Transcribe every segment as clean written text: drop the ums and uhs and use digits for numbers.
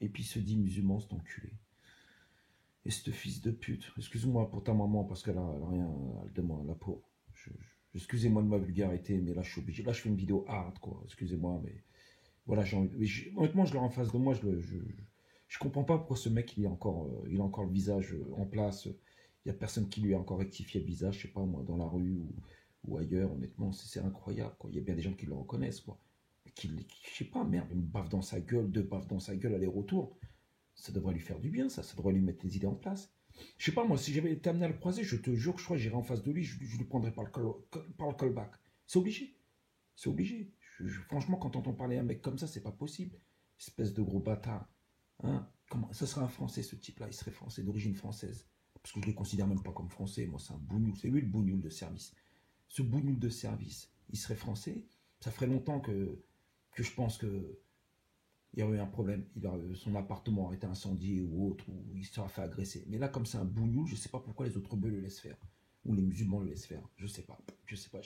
Et puis il se dit musulman, cet enculé. Et ce fils de pute, excuse-moi pour ta maman, parce qu'elle a rien, elle demande, la pauvre. Excusez-moi de ma vulgarité, mais là je suis obligé. Là je fais une vidéo hard, quoi. Excusez-moi, mais voilà, honnêtement, je l'ai en face de moi, je comprends pas pourquoi ce mec il a encore le visage en place. Il y a personne qui lui a encore rectifié le visage, je sais pas moi, dans la rue ou ailleurs. Honnêtement, c'est incroyable, quoi. Il y a bien des gens qui le reconnaissent, quoi. Je sais pas, merde, une baffe dans sa gueule, deux baffes dans sa gueule, aller-retour. Ça devrait lui faire du bien, ça devrait lui mettre les idées en place. Je sais pas, moi, si j'avais été amené à le croiser, je te jure, je crois que j'irais en face de lui, je lui prendrais par le callback. C'est obligé. C'est obligé. Franchement, quand on entend parler à un mec comme ça, c'est pas possible. Espèce de gros bâtard. Hein? Comment, ça serait un Français, ce type-là. Il serait français, d'origine française. Parce que je ne le considère même pas comme français. Moi, c'est un bougnoul. C'est lui le bougnoul de service. Ce bougnoul de service, il serait français. Ça ferait longtemps que je pense que il y aurait eu un problème. Son appartement aurait été incendié ou autre, ou il serait fait agresser. Mais là, comme c'est un bougnoul, je ne sais pas pourquoi les autres bœufs le laissent faire. Ou les musulmans le laissent faire. Je ne sais pas. Je sais pas.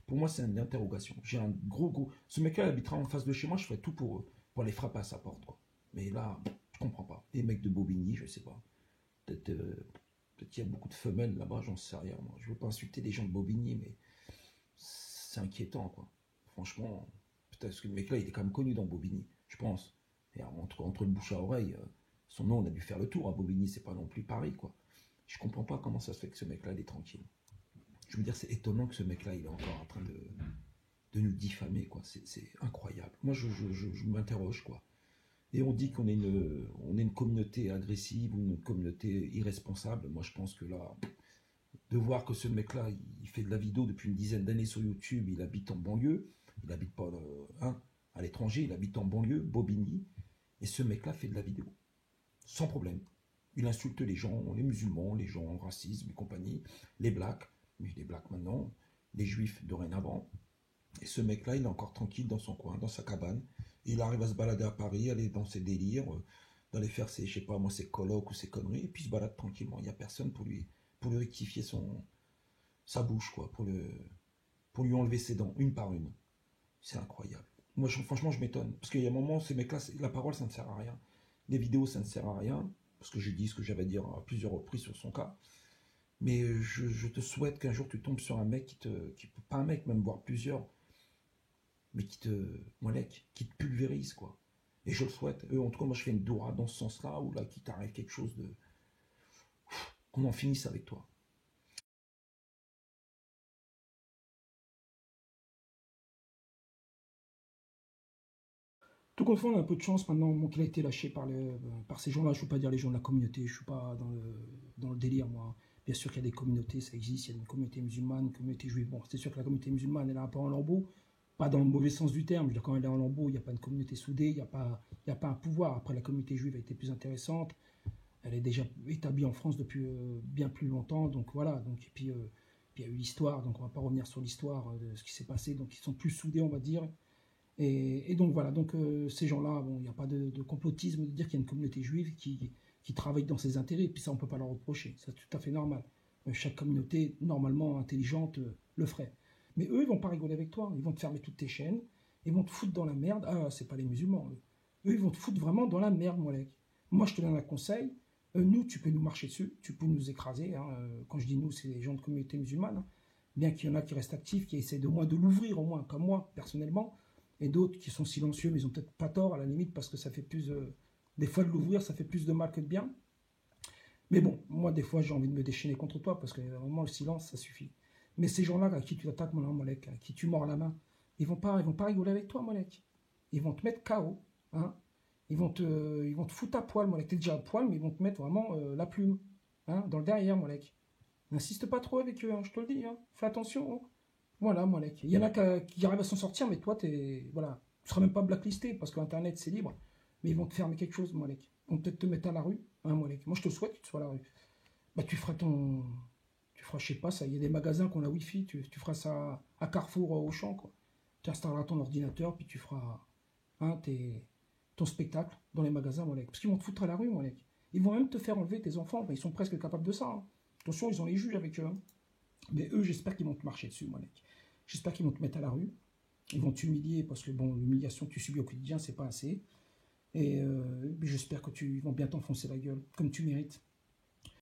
Pour moi, c'est une interrogation. J'ai un gros. Ce mec-là habitera en face de chez moi, je ferai tout pour aller frapper à sa porte, quoi. Mais là, je comprends pas. Des mecs de Bobigny, je sais pas. Peut-être qu'il y a beaucoup de femelles là-bas, j'en sais rien. Moi. Je veux pas insulter les gens de Bobigny, mais c'est inquiétant, quoi. Franchement, peut-être que le mec-là, il est quand même connu dans Bobigny, je pense. Et entre le bouche à oreille, son nom, on a dû faire le tour. À Bobigny, c'est pas non plus Paris, quoi. Je comprends pas comment ça se fait que ce mec-là, il est tranquille. Je veux dire, c'est étonnant que ce mec-là, il est encore en train de nous diffamer, quoi. C'est incroyable. Moi, je m'interroge, quoi. Et on dit on est une communauté agressive ou une communauté irresponsable. Moi, je pense que là, de voir que ce mec-là, il fait de la vidéo depuis une dizaine d'années sur YouTube, il habite en banlieue, il habite pas à l'étranger, il habite en banlieue, Bobigny, et ce mec-là fait de la vidéo, sans problème. Il insulte les gens, les musulmans, les gens racisme et compagnie, les blacks, mais les blacks maintenant, les juifs dorénavant. Et ce mec-là, il est encore tranquille dans son coin, dans sa cabane. Et il arrive à se balader à Paris, aller dans ses délires, d'aller faire ses, je sais pas moi, ses colloques ou ses conneries, et puis il se balade tranquillement. Il n'y a personne pour lui rectifier sa bouche, quoi, pour lui enlever ses dents, une par une. C'est incroyable. Moi, franchement, je m'étonne. Parce qu'il y a un moment, ces mecs-là, la parole, ça ne sert à rien. Les vidéos, ça ne sert à rien. Parce que j'ai dit ce que j'avais à dire à plusieurs reprises sur son cas. Mais je te souhaite qu'un jour tu tombes sur un mec pas un mec, même voire plusieurs, mais qui te pulvérise, quoi. Et je le souhaite. En tout cas, moi, je fais une doura dans ce sens-là, où là, qu'il t'arrive quelque chose de. Qu'on en finisse avec toi. Tout compte fait, on a un peu de chance maintenant bon, qu'il a été lâché par ces gens-là. Je ne veux pas dire les gens de la communauté, je ne suis pas dans le délire, moi. Bien sûr qu'il y a des communautés, ça existe, il y a une communauté musulmane, une communauté juive. Bon, c'est sûr que la communauté musulmane, elle est un peu en lambeaux, pas dans le mauvais sens du terme. Je veux dire, quand elle est en lambeaux, il n'y a pas une communauté soudée, il y a pas un pouvoir. Après, la communauté juive a été plus intéressante. Elle est déjà établie en France depuis bien plus longtemps. Donc voilà. Donc, et puis il y a eu l'histoire, donc on ne va pas revenir sur l'histoire de ce qui s'est passé. Donc ils sont plus soudés, on va dire. Et donc voilà, donc ces gens-là, bon, il n'y a pas de complotisme de dire qu'il y a une communauté juive qui travaille dans ses intérêts, et puis ça on ne peut pas leur reprocher, c'est tout à fait normal. Chaque communauté normalement intelligente le ferait. Mais eux, ils vont pas rigoler avec toi, ils vont te fermer toutes tes chaînes, ils vont te foutre dans la merde. Ah, c'est pas les musulmans, eux. Eux, ils vont te foutre vraiment dans la merde, Molek. Moi, je te donne un conseil, nous, tu peux nous marcher dessus, tu peux nous écraser, hein. Quand je dis nous, c'est les gens de communauté musulmane, hein. Bien qu'il y en a qui restent actifs, qui essaient de moins de l'ouvrir au moins, comme moi, personnellement, et d'autres qui sont silencieux, mais ils ont peut-être pas tort à la limite parce que ça fait plus, des fois de l'ouvrir, ça fait plus de mal que de bien. Mais bon, moi des fois j'ai envie de me déchaîner contre toi parce qu'à un moment le silence ça suffit. Mais ces gens-là à qui tu attaques, mon Molek, à qui tu mords la main, ils vont pas rigoler avec toi, Molek. Ils vont te mettre KO, hein. Ils vont te foutre à poil, Molek. T'es déjà à poil, mais ils vont te mettre vraiment la plume, hein, dans le derrière, Molek. N'insiste pas trop avec eux, hein, je te le dis, hein. Fais attention, hein. Voilà, Molek. Il y en a qui arrivent à s'en sortir, mais toi, voilà. Tu ne seras même pas blacklisté parce qu'Internet, c'est libre. Mais ils vont te fermer quelque chose, Molek. Ils vont peut-être te mettre à la rue, hein, Molek. Moi, je te souhaite que tu sois à la rue. Bah, tu feras ton. Tu feras, je sais pas, ça. Il y a des magasins qui ont la Wi-Fi. Tu feras ça à Carrefour, au Auchan, quoi. Tu installeras ton ordinateur, puis tu feras hein, ton spectacle dans les magasins, Molek. Parce qu'ils vont te foutre à la rue, Molek. Ils vont même te faire enlever tes enfants. Bah, ils sont presque capables de ça, hein. Attention, ils ont les juges avec eux, hein. Mais eux, j'espère qu'ils vont te marcher dessus, Molek. J'espère qu'ils vont te mettre à la rue. Ils vont t'humilier parce que bon, l'humiliation que tu subis au quotidien, c'est pas assez. Et j'espère que tu vas bien t'enfoncer la gueule, comme tu mérites.